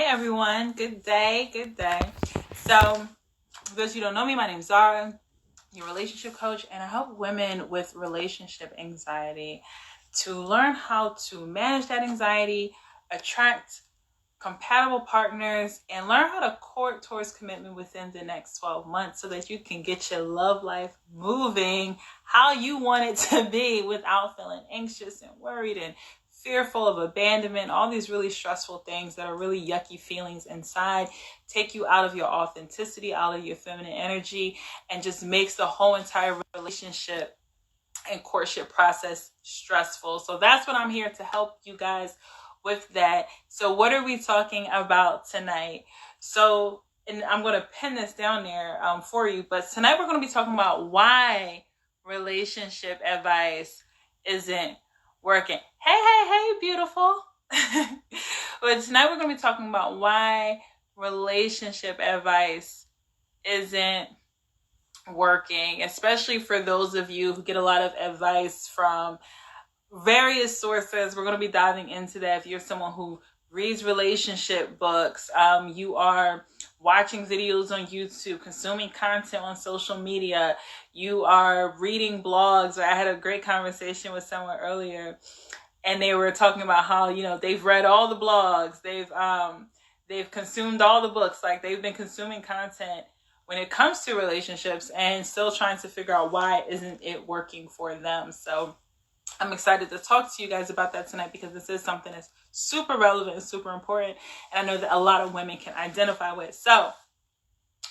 everyone. Good day. Good day. So, for those who don't know me, my name is Zara, your relationship coach, and I help women with relationship anxiety to learn how to manage that anxiety, attract compatible partners, and learn how to court towards commitment within the next 12 months so that you can get your love life moving how you want it to be without feeling anxious and worried and fearful of abandonment, all these really stressful things that are really yucky feelings inside, take you out of your authenticity, out of your feminine energy, and just makes the whole entire relationship and courtship process stressful. So that's what I'm here to help you guys with that. So what are we talking about tonight? So, and I'm going to pin this down there for you, but tonight we're going to be talking about why relationship advice isn't working. Hey, beautiful. But tonight we're going to be talking about why relationship advice isn't working, especially for those of you who get a lot of advice from various sources. We're going to be diving into that. If you're someone who reads relationship books, you are watching videos on YouTube, consuming content on social media, you are reading blogs. I had a great conversation with someone earlier, and they were talking about how, they've read all the blogs, they've consumed all the books, like they've been consuming content when it comes to relationships and still trying to figure out why isn't it working for them. So I'm excited to talk to you guys about that tonight because this is something that's super relevant and super important. And I know that a lot of women can identify with. So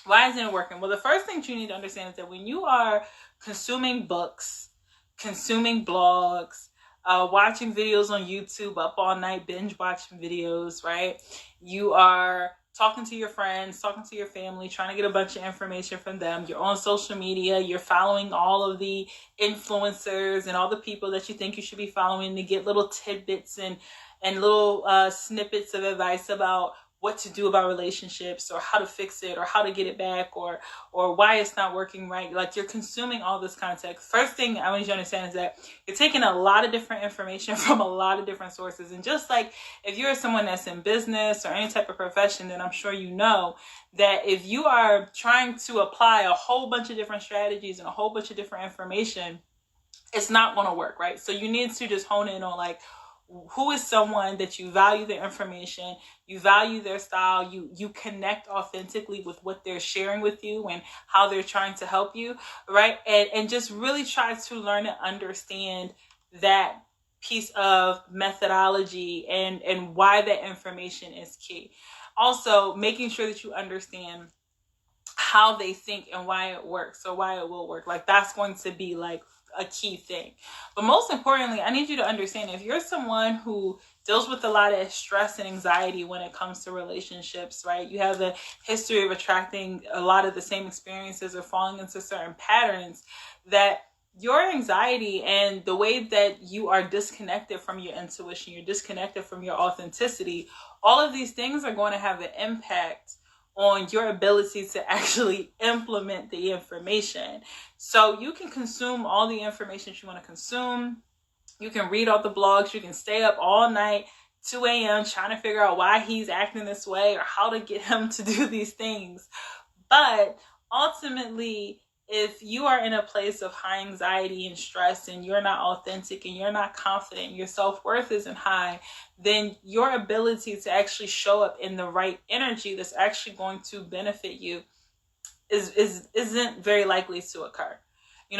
why isn't it working? Well, the first thing you need to understand is that when you are consuming books, consuming blogs, watching videos on YouTube, up all night, binge watching videos, right? You are talking to your friends, talking to your family, trying to get a bunch of information from them. You're on social media. You're following all of the influencers and all the people that you think you should be following to get little tidbits and little snippets of advice about what to do about relationships or how to fix it or how to get it back or why it's not working right. Like, you're consuming all this content. First thing I want you to understand is that you're taking a lot of different information from a lot of different sources. And just like if you're someone that's in business or any type of profession, then I'm sure you know that if you are trying to apply a whole bunch of different strategies and a whole bunch of different information, it's not going to work, right? So you need to just hone in on, like, who is someone that you value their information, you value their style, you connect authentically with what they're sharing with you and how they're trying to help you, right? And just really try to learn and understand that piece of methodology and why that information is key. Also, making sure that you understand how they think and why it works or why it will work. Like, that's going to be like a key thing. But most importantly, I need you to understand, if you're someone who deals with a lot of stress and anxiety when it comes to relationships, right? You have a history of attracting a lot of the same experiences or falling into certain patterns, that your anxiety and the way that you are disconnected from your intuition, you're disconnected from your authenticity, all of these things are going to have an impact on your ability to actually implement the information. So you can consume all the information you want to consume. You can read all the blogs. You can stay up all night, 2 a.m. trying to figure out why he's acting this way or how to get him to do these things. But ultimately, if you are in a place of high anxiety and stress and you're not authentic and you're not confident, your self-worth isn't high, then your ability to actually show up in the right energy that's actually going to benefit you isn't very likely to occur.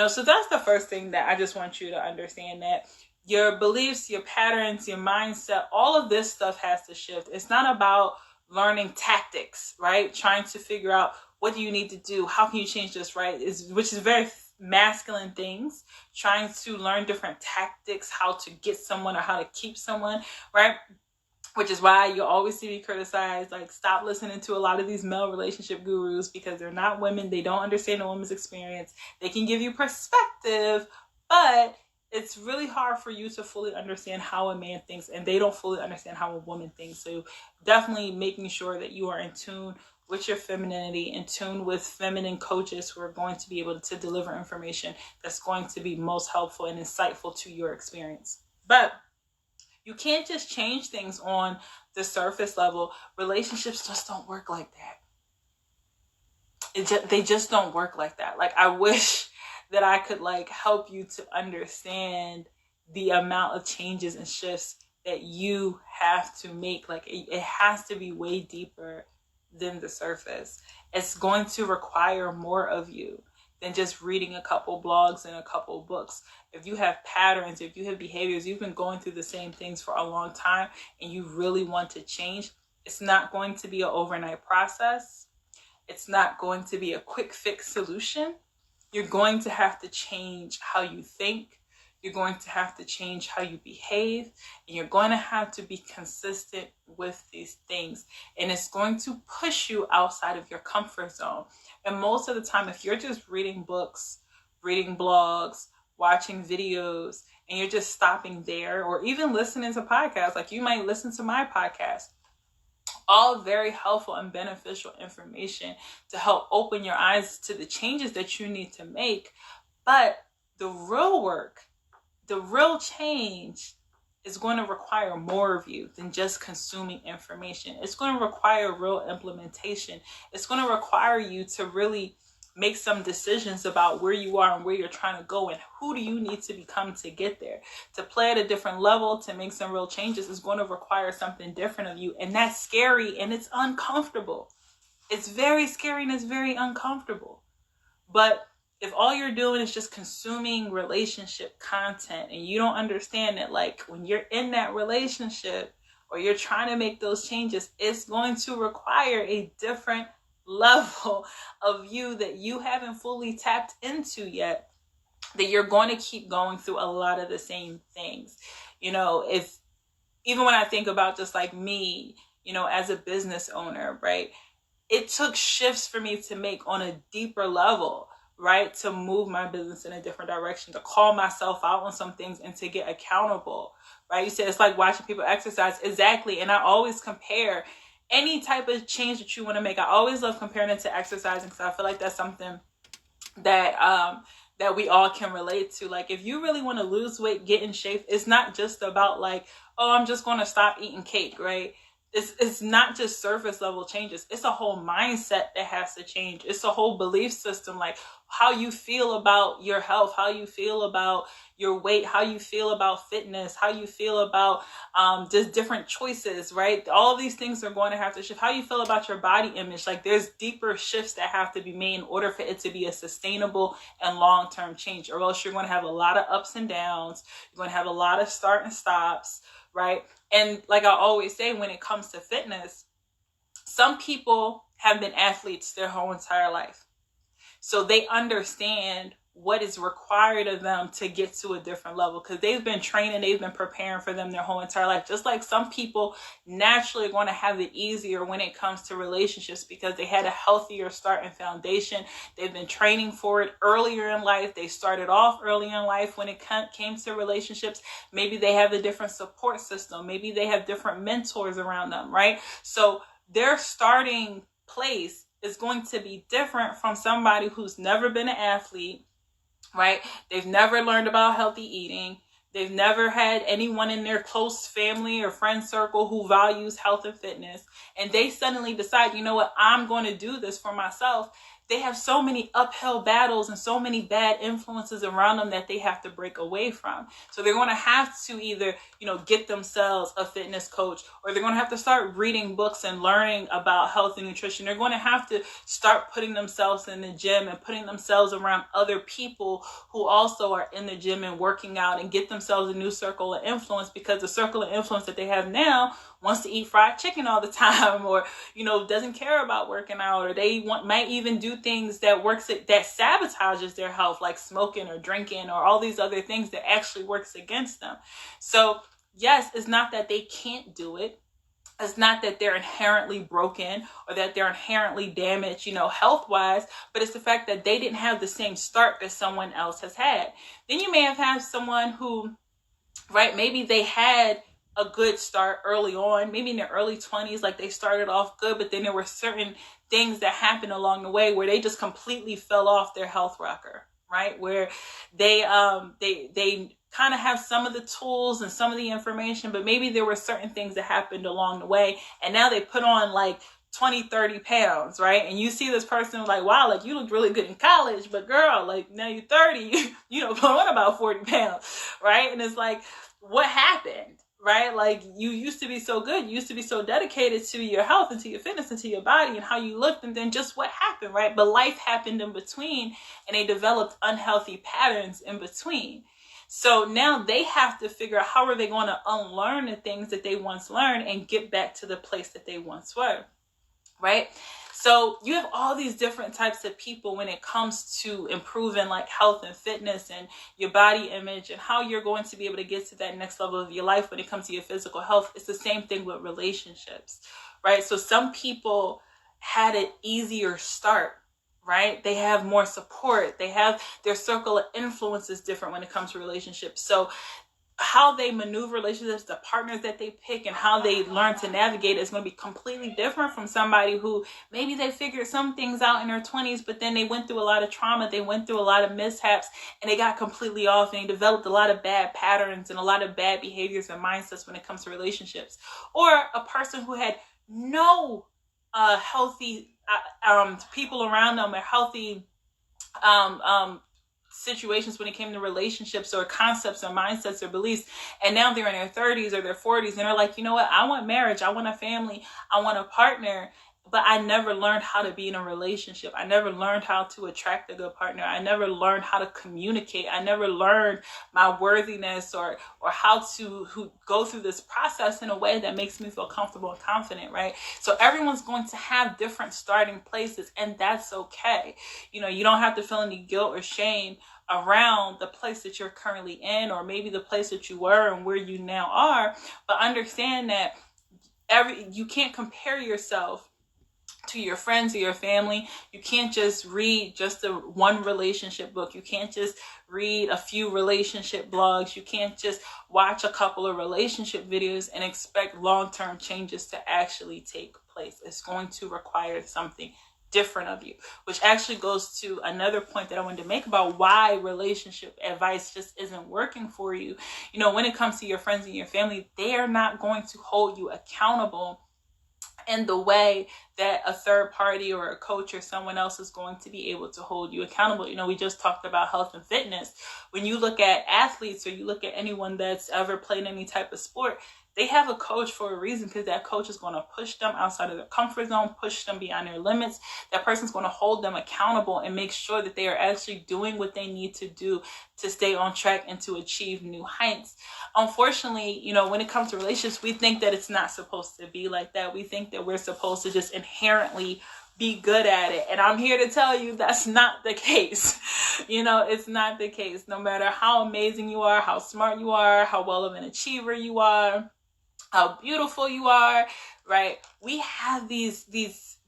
So that's the first thing that I just want you to understand, that your beliefs, your patterns, your mindset, all of this stuff has to shift. It's not about learning tactics, right? Trying to figure out, what do you need to do? How can you change this, right? Which is very masculine things, trying to learn different tactics, how to get someone or how to keep someone, right? Which is why you always see me criticized, like, stop listening to a lot of these male relationship gurus, because they're not women. They don't understand a woman's experience. They can give you perspective, but it's really hard for you to fully understand how a man thinks, and they don't fully understand how a woman thinks. So definitely making sure that you are in tune with your femininity, in tune with feminine coaches who are going to be able to deliver information that's going to be most helpful and insightful to your experience. But You can't just change things on the surface level. Relationships just don't work like that. They just don't work like that. Like, I wish that I could like help you to understand the amount of changes and shifts that you have to make. Like, it has to be way deeper than the surface. It's going to require more of you than just reading a couple blogs and a couple books. If you have patterns, if you have behaviors, you've been going through the same things for a long time and you really want to change, it's not going to be an overnight process. It's not going to be a quick fix solution. You're going to have to change how you think. You're going to have to change how you behave. And you're going to have to be consistent with these things. And it's going to push you outside of your comfort zone. And most of the time, if you're just reading books, reading blogs, watching videos, and you're just stopping there, or even listening to podcasts, like you might listen to my podcast, all very helpful and beneficial information to help open your eyes to the changes that you need to make. But the real work, the real change is going to require more of you than just consuming information. It's going to require real implementation. It's going to require you to really make some decisions about where you are and where you're trying to go and who do you need to become to get there. To play at a different level, to make some real changes is going to require something different of you. And that's scary and it's uncomfortable. It's very scary and it's very uncomfortable. But if all you're doing is just consuming relationship content and you don't understand that, like, when you're in that relationship or you're trying to make those changes, it's going to require a different level of you that you haven't fully tapped into yet, that you're going to keep going through a lot of the same things. You know, if even when I think about just like me, you know, as a business owner, right, it took shifts for me to make on a deeper level, right, to move my business in a different direction, to call myself out on some things and to get accountable, right? You said it's like watching people exercise. Exactly. And I always compare any type of change that you want to make. I always love comparing it to exercising because I feel like that's something that that we all can relate to. Like, if you really want to lose weight, get in shape, it's not just about like, oh, I'm just going to stop eating cake, right? It's not just surface level changes. It's a whole mindset that has to change. It's a whole belief system, like how you feel about your health, how you feel about your weight, how you feel about fitness, how you feel about just different choices, right? All of these things are going to have to shift. How you feel about your body image. Like, there's deeper shifts that have to be made in order for it to be a sustainable and long-term change, or else you're going to have a lot of ups and downs. You're going to have a lot of start and stops, right? And like I always say, when it comes to fitness, some people have been athletes their whole entire life. So they understand what is required of them to get to a different level because they've been training, they've been preparing for them their whole entire life. Just like some people naturally are going to have it easier when it comes to relationships because they had a healthier start and foundation. They've been training for it earlier in life. They started off early in life when it came to relationships. Maybe they have a different support system. Maybe they have different mentors around them, right? So their starting place is going to be different from somebody who's never been an athlete, right? They've never learned about healthy eating. They've never had anyone in their close family or friend circle who values health and fitness. And they suddenly decide, you know what, I'm going to do this for myself. They have so many uphill battles and so many bad influences around them that they have to break away from. So they're going to have to either, you know, get themselves a fitness coach, or they're going to have to start reading books and learning about health and nutrition. They're going to have to start putting themselves in the gym and putting themselves around other people who also are in the gym and working out, and get themselves a new circle of influence, because the circle of influence that they have now wants to eat fried chicken all the time, or, you know, doesn't care about working out, or they might even do things that sabotages their health, like smoking or drinking or all these other things that actually works against them. So yes, it's not that they can't do it. It's not that they're inherently broken or that they're inherently damaged, you know, health-wise, but it's the fact that they didn't have the same start that someone else has had. Then you may have had someone who, right, maybe they had a good start early on, maybe in their early 20s, like they started off good, but then there were certain things that happened along the way where they just completely fell off their health rocker, right? Where they kind of have some of the tools and some of the information, but maybe there were certain things that happened along the way, and now they put on like 20-30 pounds, right? And you see this person like, wow, like you looked really good in college, but girl, like now you're 30, you know, put on about 40 pounds, right? And it's like, what happened, right? Like you used to be so good, you used to be so dedicated to your health and to your fitness and to your body and how you looked, and then just what happened, right? But life happened in between, and they developed unhealthy patterns in between. So now they have to figure out how are they going to unlearn the things that they once learned and get back to the place that they once were, right? So you have all these different types of people when it comes to improving like health and fitness and your body image and how you're going to be able to get to that next level of your life when it comes to your physical health. It's the same thing with relationships, right? So some people had an easier start, right? They have more support. They have their circle of influence is different when it comes to relationships. So how they maneuver relationships, the partners that they pick, and how they learn to navigate is going to be completely different from somebody who maybe they figured some things out in their 20s, but then they went through a lot of trauma, they went through a lot of mishaps, and they got completely off, and they developed a lot of bad patterns and a lot of bad behaviors and mindsets when it comes to relationships. Or a person who had no healthy people around them, or healthy situations when it came to relationships or concepts or mindsets or beliefs, and now they're in their 30s or their 40s and they're like, you know what, I want marriage, I want a family, I want a partner, but I never learned how to be in a relationship. I never learned how to attract a good partner. I never learned how to communicate. I never learned my worthiness or how to go through this process in a way that makes me feel comfortable and confident, right? So everyone's going to have different starting places, and that's okay. You know, you don't have to feel any guilt or shame around the place that you're currently in, or maybe the place that you were and where you now are, but understand that you can't compare yourself to your friends or your family. You can't just read just the one relationship book. You can't just read a few relationship blogs. You can't just watch a couple of relationship videos and expect long-term changes to actually take place. It's going to require something different of you, which actually goes to another point that I wanted to make about why relationship advice just isn't working for you. You know, when it comes to your friends and your family, they are not going to hold you accountable in the way that a third party or a coach or someone else is going to be able to hold you accountable. You know, we just talked about health and fitness. When you look at athletes, or you look at anyone that's ever played any type of sport, they have a coach for a reason, because that coach is going to push them outside of their comfort zone, push them beyond their limits. That person's going to hold them accountable and make sure that they are actually doing what they need to do to stay on track and to achieve new heights. Unfortunately, you know, when it comes to relationships, we think that it's not supposed to be like that. We think that we're supposed to just inherently be good at it. And I'm here to tell you that's not the case. You know, it's not the case. No matter how amazing you are, how smart you are, how well of an achiever you are, how beautiful you are, right? We have these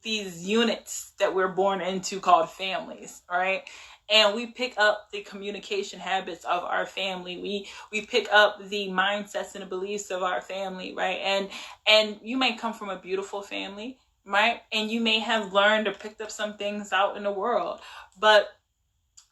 units that we're born into called families, right? And we pick up the communication habits of our family. We pick up the mindsets and the beliefs of our family, right? And you may come from a beautiful family, right? And you may have learned or picked up some things out in the world, but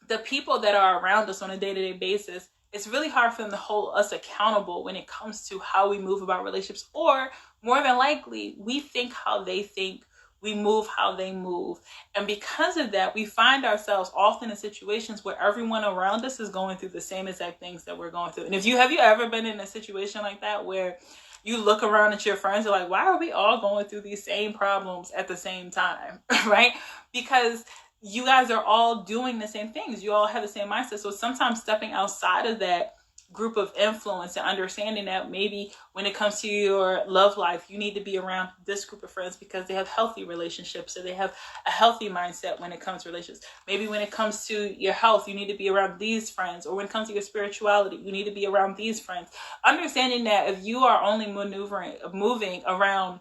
the people that are around us on a day-to-day basis, it's really hard for them to hold us accountable when it comes to how we move about relationships. Or more than likely, we think how they think, we move how they move. And because of that, we find ourselves often in situations where everyone around us is going through the same exact things that we're going through. And have you ever been in a situation like that where you look around at your friends, you're like, why are we all going through these same problems at the same time, right? Because you guys are all doing the same things. You all have the same mindset. So sometimes stepping outside of that group of influence and understanding that maybe when it comes to your love life, you need to be around this group of friends because they have healthy relationships, or they have a healthy mindset when it comes to relationships. Maybe when it comes to your health, you need to be around these friends. Or when it comes to your spirituality, you need to be around these friends. Understanding that if you are only moving around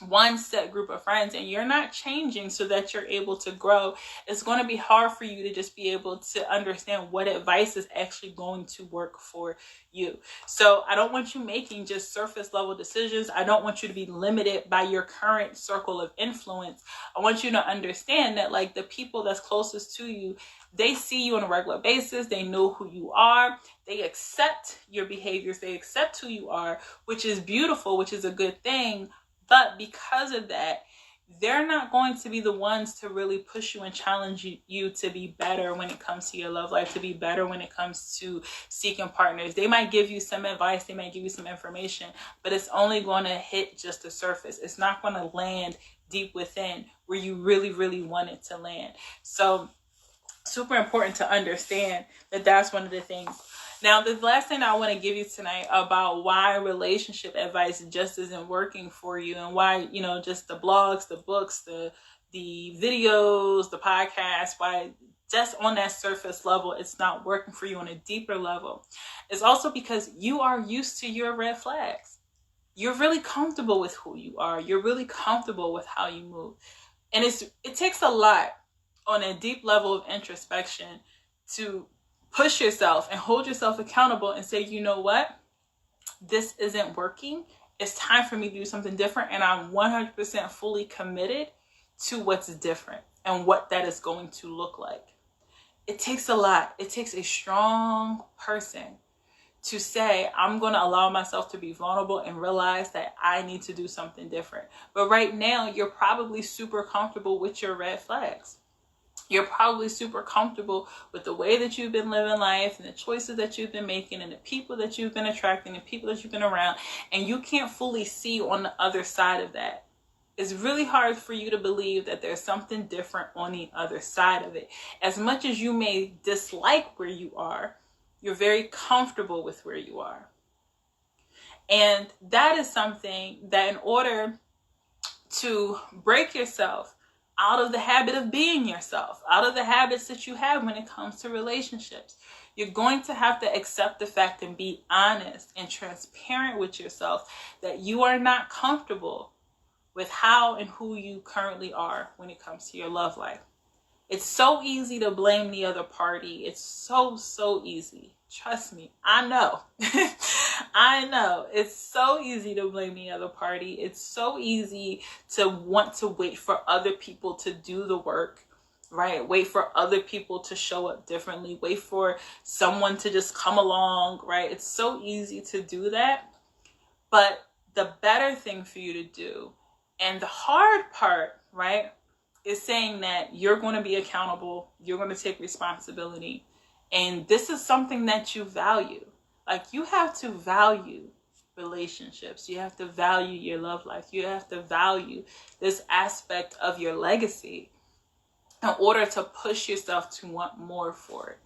one set group of friends and you're not changing so that you're able to grow, it's going to be hard for you to just be able to understand what advice is actually going to work for you. So I don't want you making just surface level decisions. I don't want you to be limited by your current circle of influence. I want you to understand that, like, the people that's closest to you, they see you on a regular basis. They know who you are. They accept your behaviors. They accept who you are, which is beautiful, which is a good thing. But because of that, they're not going to be the ones to really push you and challenge you to be better when it comes to your love life, to be better when it comes to seeking partners. They might give you some advice, they might give you some information, but it's only going to hit just the surface. It's not going to land deep within where you really, really want it to land. So super important to understand that that's one of the things. Now, the last thing I want to give you tonight about why relationship advice just isn't working for you, and why, just the blogs, the books, the videos, the podcasts, why just on that surface level, it's not working for you on a deeper level, is also because you are used to your red flags. You're really comfortable with who you are. You're really comfortable with how you move. And it takes a lot on a deep level of introspection to push yourself and hold yourself accountable and say, you know what? This isn't working. It's time for me to do something different. And I'm 100% fully committed to what's different and what that is going to look like. It takes a lot. It takes a strong person to say, I'm going to allow myself to be vulnerable and realize that I need to do something different. But right now, you're probably super comfortable with your red flags. You're probably super comfortable with the way that you've been living life and the choices that you've been making and the people that you've been attracting and people that you've been around. And you can't fully see on the other side of that. It's really hard for you to believe that there's something different on the other side of it. As much as you may dislike where you are, you're very comfortable with where you are. And that is something that, in order to break yourself out of the habit of being yourself, out of the habits that you have when it comes to relationships, you're going to have to accept the fact and be honest and transparent with yourself that you are not comfortable with how and who you currently are when it comes to your love life. It's so easy to blame the other party. It's so easy. Trust me, I know. I know. It's so easy to blame the other party. It's so easy to want to wait for other people to do the work, right? Wait for other people to show up differently. Wait for someone to just come along, right? It's so easy to do that. But the better thing for you to do, and the hard part, right, is saying that you're going to be accountable. You're going to take responsibility. And this is something that you value. Like, you have to value relationships. You have to value your love life. You have to value this aspect of your legacy in order to push yourself to want more for it.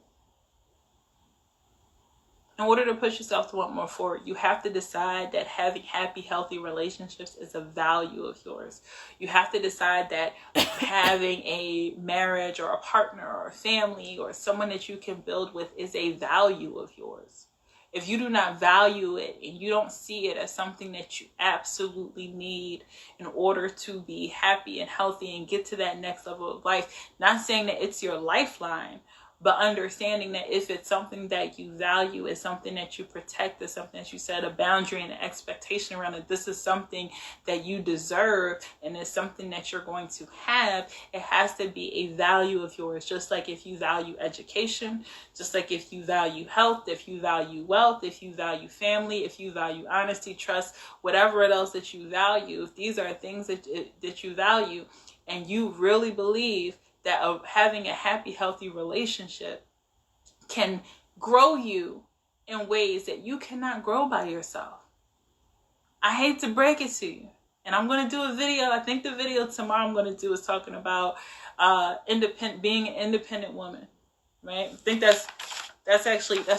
In order to push yourself to want more for it, you have to decide that having happy, healthy relationships is a value of yours. You have to decide that having a marriage or a partner or a family or someone that you can build with is a value of yours. If you do not value it and you don't see it as something that you absolutely need in order to be happy and healthy and get to that next level of life, not saying that it's your lifeline, but understanding that if it's something that you value, it's something that you protect, it's something that you set a boundary and an expectation around, that this is something that you deserve and it's something that you're going to have, it has to be a value of yours. Just like if you value education, just like if you value health, if you value wealth, if you value family, if you value honesty, trust, whatever else that you value, if these are things that you value and you really believe that having a happy, healthy relationship can grow you in ways that you cannot grow by yourself. I hate to break it to you. And I'm going to do a video. I think the video tomorrow I'm going to do is talking about being an independent woman, right? I think that's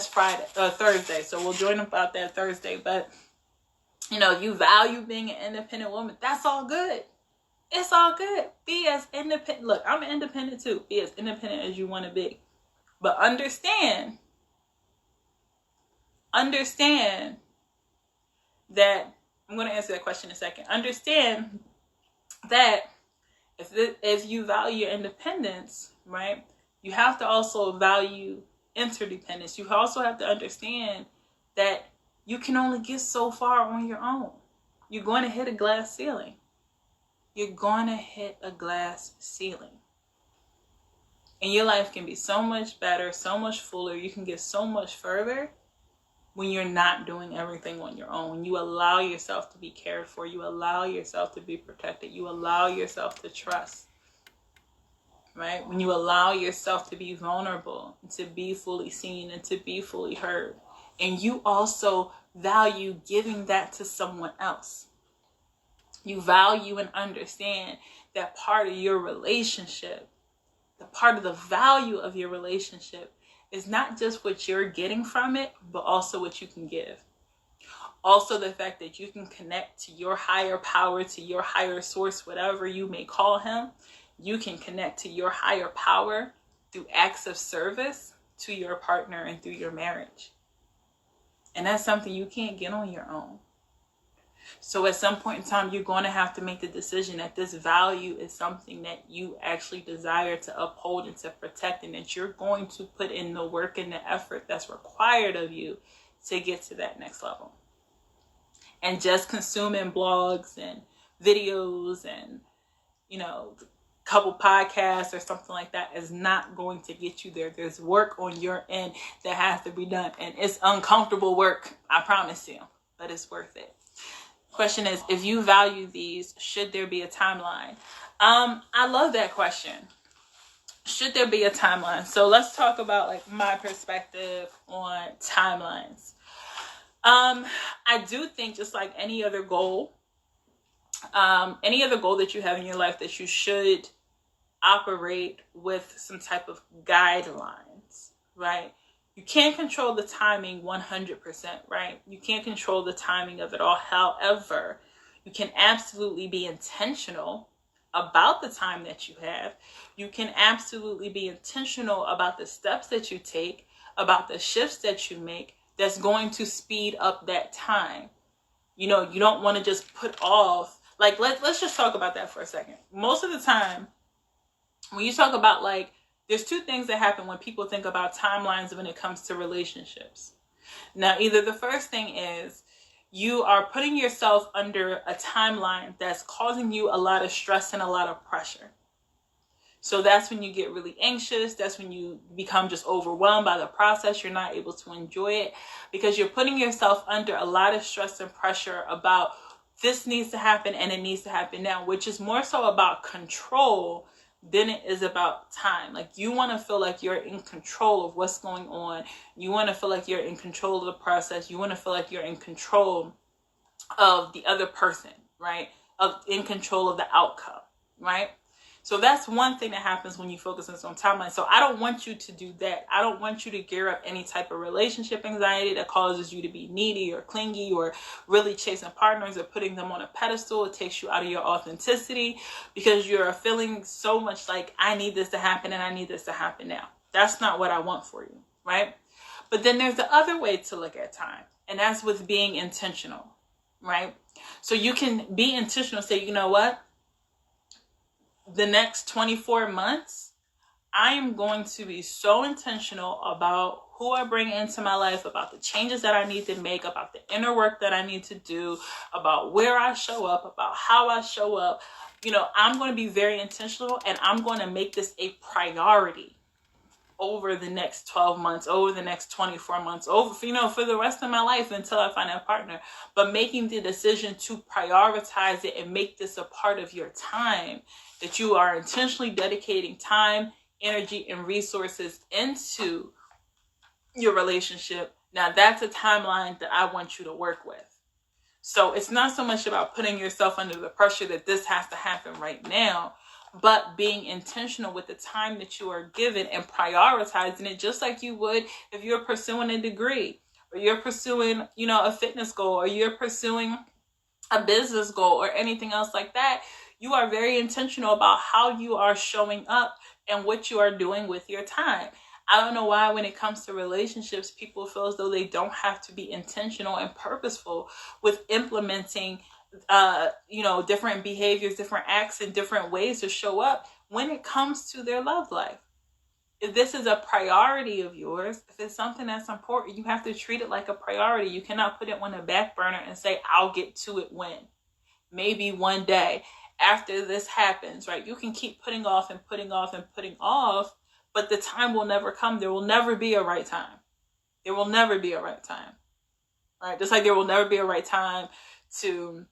Friday, Thursday. So we'll join about that Thursday. But, you value being an independent woman. That's all good. It's all good. Be as independent. Look, I'm independent too. Be as independent as you want to be. But understand that, I'm going to answer that question in a second. Understand that if you value independence, right, you have to also value interdependence. You also have to understand that you can only get so far on your own. You're going to hit a glass ceiling. You're going to hit a glass ceiling. And your life can be so much better, so much fuller. You can get so much further when you're not doing everything on your own. When you allow yourself to be cared for, you allow yourself to be protected, you allow yourself to trust, right? When you allow yourself to be vulnerable, and to be fully seen, and to be fully heard. And you also value giving that to someone else. You value and understand that part of your relationship, the part of the value of your relationship, is not just what you're getting from it, but also what you can give. Also the fact that you can connect to your higher power, to your higher source, whatever you may call him. You can connect to your higher power through acts of service to your partner and through your marriage. And that's something you can't get on your own. So at some point in time, you're going to have to make the decision that this value is something that you actually desire to uphold and to protect, and that you're going to put in the work and the effort that's required of you to get to that next level. And just consuming blogs and videos and, couple podcasts or something like that is not going to get you there. There's work on your end that has to be done, and it's uncomfortable work, I promise you, but it's worth it. Question is, if you value these, should there be a timeline? I love that question. Should there be a timeline? So let's talk about my perspective on timelines. I do think, just like any other goal that you have in your life, that you should operate with some type of guidelines, right? You can't control the timing 100%, right? You can't control the timing of it all. However, you can absolutely be intentional about the time that you have. You can absolutely be intentional about the steps that you take, about the shifts that you make, that's going to speed up that time. You don't want to just put off, let's just talk about that for a second. Most of the time, when you talk about there's two things that happen when people think about timelines when it comes to relationships. Now, either the first thing is you are putting yourself under a timeline that's causing you a lot of stress and a lot of pressure. So that's when you get really anxious. That's when you become just overwhelmed by the process. You're not able to enjoy it because you're putting yourself under a lot of stress and pressure about this needs to happen and it needs to happen now, which is more so about control than it is about time. You want to feel like you're in control of what's going on. You want to feel like you're in control of the process. You want to feel like you're in control of the other person, right? In control of the outcome, right? So that's one thing that happens when you focus on timeline. So I don't want you to do that. I don't want you to gear up any type of relationship anxiety that causes you to be needy or clingy or really chasing partners or putting them on a pedestal. It takes you out of your authenticity because you're feeling so much like, I need this to happen and I need this to happen now. That's not what I want for you, right? But then there's the other way to look at time, and that's with being intentional, right? So you can be intentional, say, you know what? The next 24 months, I am going to be so intentional about who I bring into my life, about the changes that I need to make, about the inner work that I need to do, about where I show up, about how I show up. I'm going to be very intentional, and I'm going to make this a priority over the next 12 months, over the next 24 months, for the rest of my life until I find a partner. But making the decision to prioritize it and make this a part of your time, that you are intentionally dedicating time, energy, and resources into your relationship. Now that's a timeline that I want you to work with. So it's not so much about putting yourself under the pressure that this has to happen right now, but being intentional with the time that you are given and prioritizing it, just like you would if you're pursuing a degree, or you're pursuing, a fitness goal, or you're pursuing a business goal or anything else like that. You are very intentional about how you are showing up and what you are doing with your time. I don't know why when it comes to relationships, people feel as though they don't have to be intentional and purposeful with implementing different behaviors, different acts, and different ways to show up when it comes to their love life. If this is a priority of yours, if it's something that's important, you have to treat it like a priority. You cannot put it on the back burner and say, I'll get to it when. Maybe one day after this happens, right? You can keep putting off and putting off and putting off, but the time will never come. There will never be a right time. There will never be a right time, right? Just like there will never be a right time to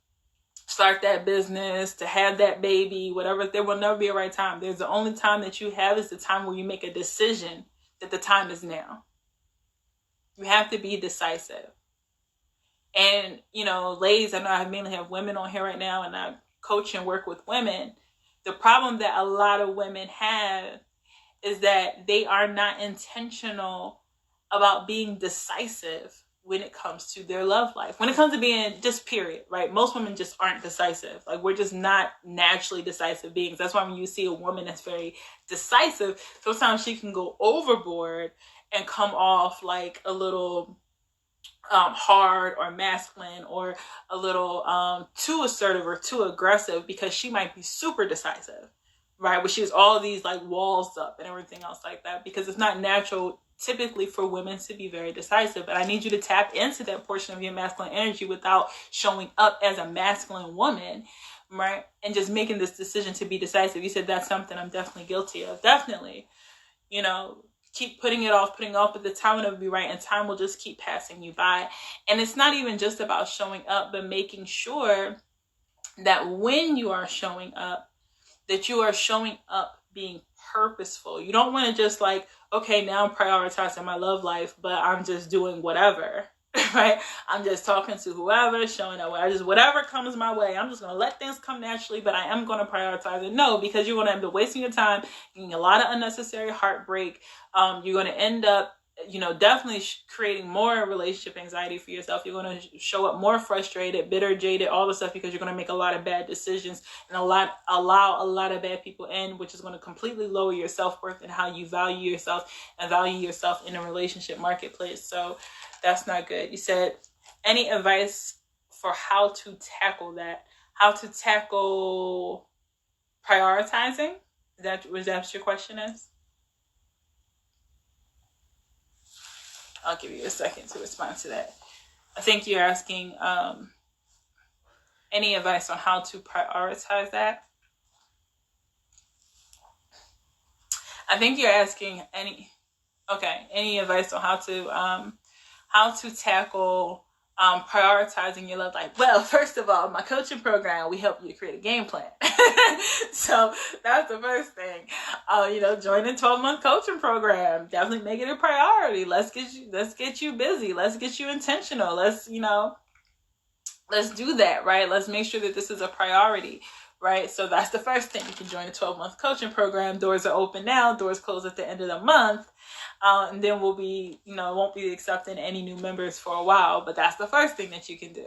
start that business, to have that baby, whatever. There will never be a right time. There's the only time that you have is the time where you make a decision that the time is now. You have to be decisive. And, ladies, I know I mainly have women on here right now, and I coach and work with women. The problem that a lot of women have is that they are not intentional about being decisive when it comes to their love life. When it comes to being just period, right? Most women just aren't decisive. Like, we're just not naturally decisive beings. That's why when you see a woman that's very decisive, sometimes she can go overboard and come off like a little hard or masculine, or a little too assertive or too aggressive, because she might be super decisive, right? But she has all these like walls up and everything else like that, because it's not natural typically for women to be very decisive. But I need you to tap into that portion of your masculine energy without showing up as a masculine woman, right? And just making this decision to be decisive. You said that's something I'm definitely guilty of. Definitely, keep putting it off, but the time will never be right, and time will just keep passing you by. And it's not even just about showing up, but making sure that when you are showing up, that you are showing up being purposeful. You don't want to just like, okay, now I'm prioritizing my love life, but I'm just doing whatever, right? I'm just talking to whoever, showing up, whatever comes my way. I'm just going to let things come naturally, but I am going to prioritize it. No, because you're going to end up wasting your time, getting a lot of unnecessary heartbreak. You're going to end up, definitely creating more relationship anxiety for yourself. You're going to show up more frustrated, bitter, jaded, all the stuff, because you're going to make a lot of bad decisions and allow a lot of bad people in, which is going to completely lower your self-worth and how you value yourself and value yourself in a relationship marketplace. So that's not good. You said, any advice for how to tackle that? How to tackle prioritizing? Was that what your question is? I'll give you a second to respond to that. I think you're asking any advice on how to prioritize that. I think you're asking any advice on how to tackle prioritizing your love life. Well, first of all, my coaching program, we help you to create a game plan. So that's the first thing. Join the 12-month coaching program. Definitely make it a priority. Let's get you busy. Let's get you intentional. Let's do that, right? Let's make sure that this is a priority, right? So that's the first thing. You can join the 12-month coaching program. Doors are open now. Doors close at the end of the month. And then we'll be, won't be accepting any new members for a while, but that's the first thing that you can do.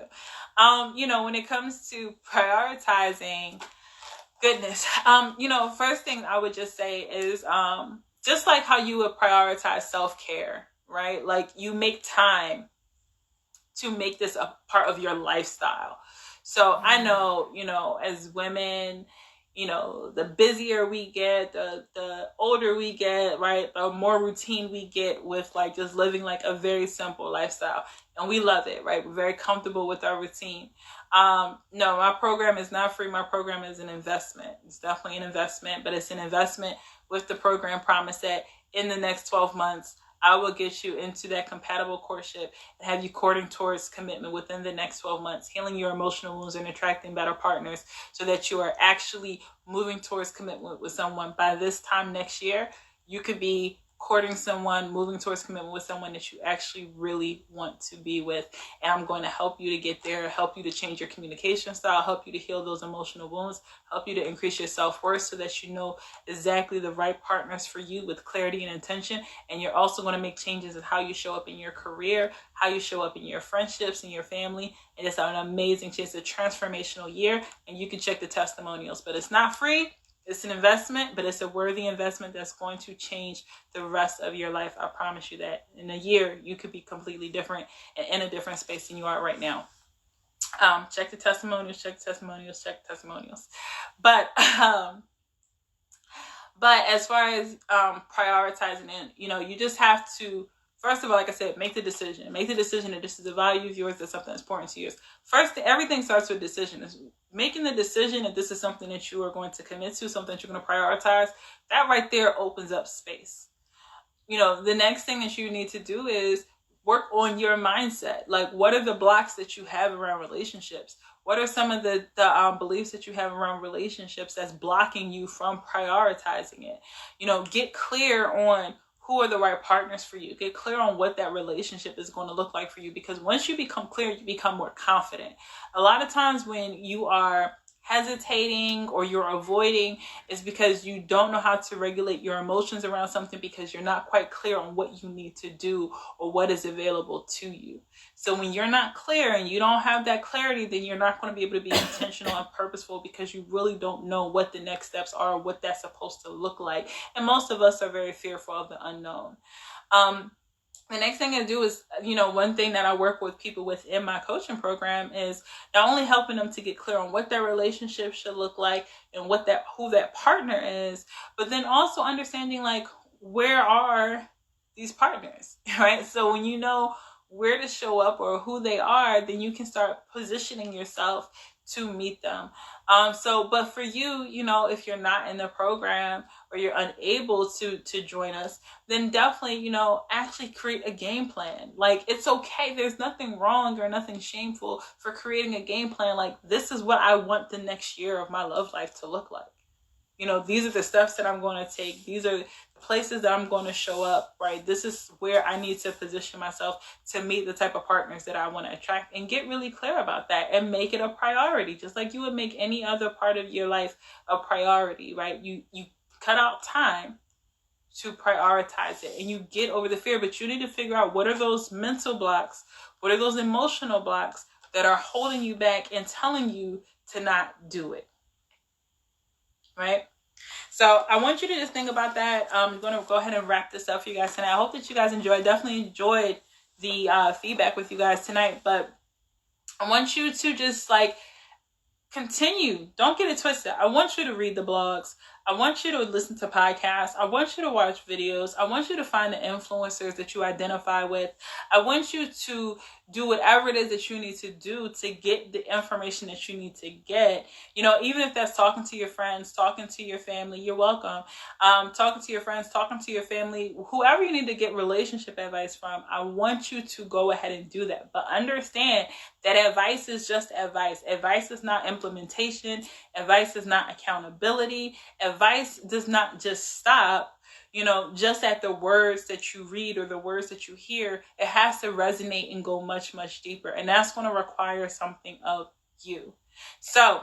When it comes to prioritizing, goodness, first thing I would just say is, just like how you would prioritize self-care, right? Like, you make time to make this a part of your lifestyle. So I know, as women, the busier we get, the older we get, right? The more routine we get with like just living like a very simple lifestyle. And we love it, right? We're very comfortable with our routine. No, my program is not free. My program is an investment. It's definitely an investment, but it's an investment with the program promise that in the next 12 months, I will get you into that compatible courtship and have you courting towards commitment within the next 12 months, healing your emotional wounds and attracting better partners so that you are actually moving towards commitment with someone. By this time next year, you could be courting someone, moving towards commitment with someone that you actually really want to be with. And I'm going to help you to get there, help you to change your communication style, help you to heal those emotional wounds, help you to increase your self-worth so that you know exactly the right partners for you with clarity and intention. And you're also going to make changes in how you show up in your career, how you show up in your friendships and your family. And it's an amazing chance, a transformational year. And you can check the testimonials, but it's not free. It's an investment, but it's a worthy investment that's going to change the rest of your life. I promise you that. In a year, you could be completely different and in a different space than you are right now. Check the testimonials, check the testimonials, check the testimonials. But as far as prioritizing it, you just have to, first of all, like I said, make the decision. Make the decision that this is a value of yours, that's something that's important to you. First, everything starts with decision. It's making the decision that this is something that you are going to commit to, something that you're going to prioritize. That right there opens up space. The next thing that you need to do is work on your mindset. Like, what are the blocks that you have around relationships? What are some of the beliefs that you have around relationships that's blocking you from prioritizing it? Get clear on who are the right partners for you. Get clear on what that relationship is going to look like for you, because once you become clear, you become more confident. A lot of times when you are hesitating or you're avoiding is because you don't know how to regulate your emotions around something, because you're not quite clear on what you need to do or what is available to you. So when you're not clear and you don't have that clarity, then you're not going to be able to be intentional and purposeful, because you really don't know what the next steps are or what that's supposed to look like. And most of us are very fearful of the unknown. The next thing I do is, one thing that I work with people with in my coaching program is not only helping them to get clear on what their relationship should look like and who that partner is, but then also understanding, like, where are these partners, right? So when you know where to show up or who they are, then you can start positioning yourself to meet them. But for you, if you're not in the program or you're unable to join us, then definitely, actually create a game plan. Like, it's okay. There's nothing wrong or nothing shameful for creating a game plan. Like, this is what I want the next year of my love life to look like. These are the steps that I'm going to take. These are the places that I'm going to show up, right? This is where I need to position myself to meet the type of partners that I want to attract, and get really clear about that and make it a priority, just like you would make any other part of your life a priority, right? You cut out time to prioritize it, and you get over the fear, but you need to figure out what are those mental blocks, what are those emotional blocks that are holding you back and telling you to not do it. Right? So I want you to just think about that. I'm going to go ahead and wrap this up for you guys tonight. I hope that you guys enjoyed. Definitely enjoyed the feedback with you guys tonight. But I want you to just continue. Don't get it twisted. I want you to read the blogs. I want you to listen to podcasts. I want you to watch videos. I want you to find the influencers that you identify with. I want you to do whatever it is that you need to do to get the information that you need to get. Even if that's talking to your friends, talking to your family, you're welcome. Talking to your friends, talking to your family, whoever you need to get relationship advice from, I want you to go ahead and do that. But understand that advice is just advice. Advice is not implementation. Advice is not accountability. Advice does not just stop, just at the words that you read or the words that you hear. It has to resonate and go much, much deeper. And that's going to require something of you. So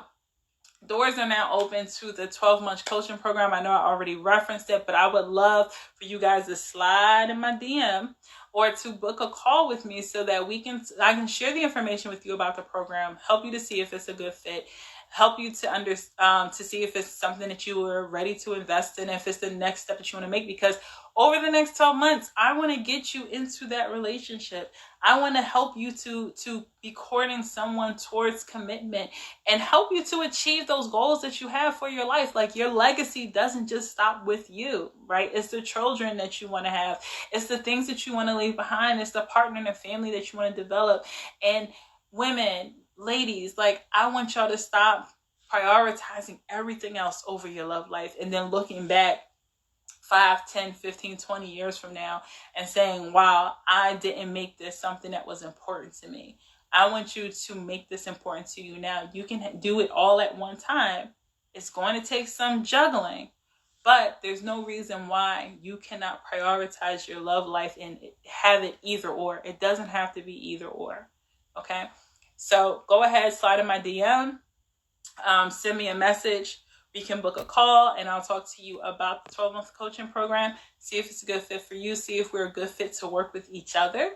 doors are now open to the 12-month coaching program. I know I already referenced it, but I would love for you guys to slide in my DM or to book a call with me so that I can share the information with you about the program, help you to see if it's a good fit, help you to see if it's something that you are ready to invest in, if it's the next step that you want to make. Because over the next 12 months, I want to get you into that relationship. I want to help you to be courting someone towards commitment and help you to achieve those goals that you have for your life. Like, your legacy doesn't just stop with you, right? It's the children that you want to have. It's the things that you want to leave behind. It's the partner and the family that you want to develop. And women, ladies, I want y'all to stop prioritizing everything else over your love life and then looking back 5, 10, 15, 20 years from now and saying, wow, I didn't make this something that was important to me. I want you to make this important to you now. You can do it all at one time. It's going to take some juggling, but there's no reason why you cannot prioritize your love life and have it either or. It doesn't have to be either or. Okay? So go ahead, slide in my DM, send me a message. We can book a call and I'll talk to you about the 12-month coaching program. See if it's a good fit for you. See if we're a good fit to work with each other.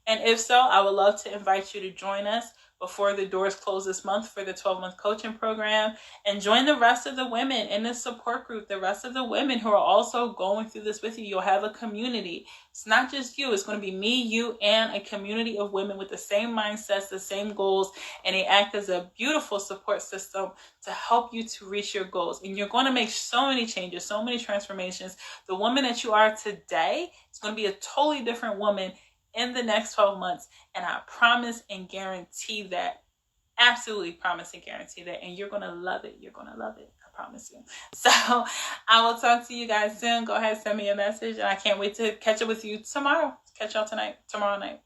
And if so, I would love to invite you to join us before the doors close this month for the 12-month coaching program, and join the rest of the women in this support group, the rest of the women who are also going through this with you. You'll have a community. It's not just you. It's going to be me, you, and a community of women with the same mindsets, the same goals, and they act as a beautiful support system to help you to reach your goals. And you're going to make so many changes, so many transformations. The woman that you are today is going to be a totally different woman in the next 12 months. And I promise and guarantee that. Absolutely promise and guarantee that. And you're going to love it. You're going to love it. I promise you. So I will talk to you guys soon. Go ahead, send me a message. And I can't wait to catch up with you tomorrow. Catch y'all tomorrow night.